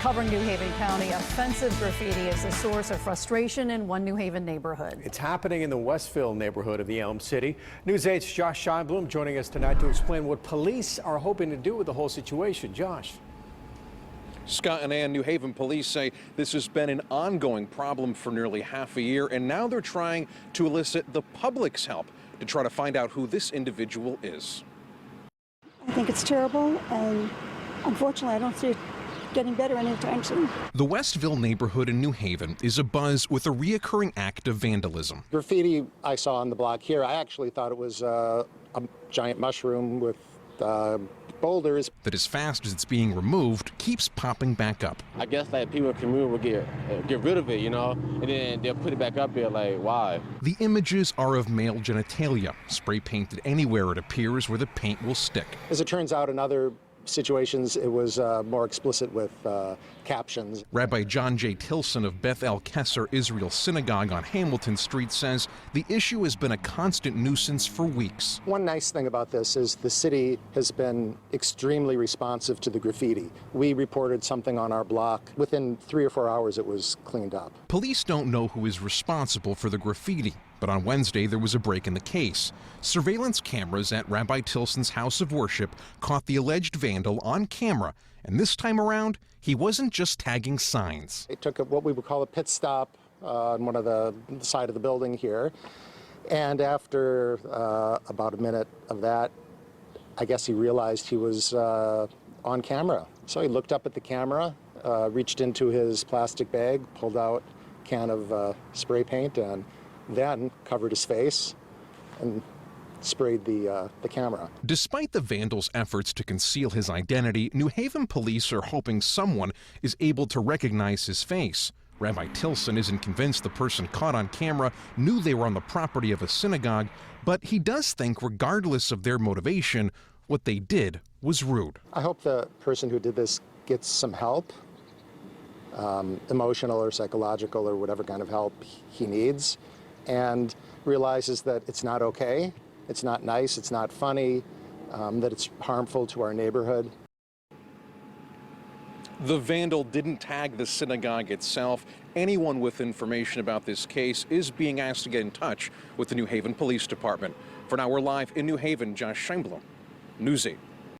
covering New Haven County. Offensive graffiti is the source of frustration in one New Haven neighborhood. It's happening in the Westville neighborhood of the Elm City. News 8's Josh Scheinblum joining us tonight to explain what police are hoping to do with the whole situation. Josh. Scott and Ann, New Haven police say this has been an ongoing problem for nearly half a year, and now they're trying to elicit the public's help to try to find out who this individual is. I think it's terrible, and unfortunately, I don't see it getting better anytime soon. The Westville neighborhood in New Haven is abuzz with a reoccurring act of vandalism. Graffiti I saw on the block here, I actually thought it was a giant mushroom with boulders. That as fast as it's being removed, keeps popping back up. I guess like people in the community will get rid of it, you know, and then they'll put it back up there like, why? The images are of male genitalia, spray painted anywhere it appears where the paint will stick. As it turns out, in other situations, it was more explicit with captions. Rabbi John J. Tilson of Beth El Kesser Israel Synagogue on Hamilton Street says the issue has been a constant nuisance for weeks. One nice thing about this is the city has been extremely responsive to the graffiti. We reported something on our block. Within 3 or 4 hours, it was cleaned up. Police don't know who is responsible for the graffiti, but on Wednesday there was a break in the case. Surveillance cameras at Rabbi Tilson's house of worship caught the alleged vandal on camera, and this time around, he wasn't just tagging signs. They took what we would call a pit stop on one of the side of the building here, and after about a minute of that, I guess he realized he was on camera. So he looked up at the camera, reached into his plastic bag, pulled out a can of spray paint, and then covered his face and sprayed the camera. Despite the vandal's efforts to conceal his identity, New Haven police are hoping someone is able to recognize his face. Rabbi Tilson isn't convinced the person caught on camera knew they were on the property of a synagogue, but he does think, regardless of their motivation, what they did was rude. I hope the person who did this gets some help, emotional or psychological or whatever kind of help he needs, and realizes that it's not okay, it's not nice, it's not funny, that it's harmful to our neighborhood. The vandal didn't tag the synagogue itself. Anyone with information about this case is being asked to get in touch with the New Haven Police Department. For now, we're live in New Haven. Josh Scheinblum, News 8.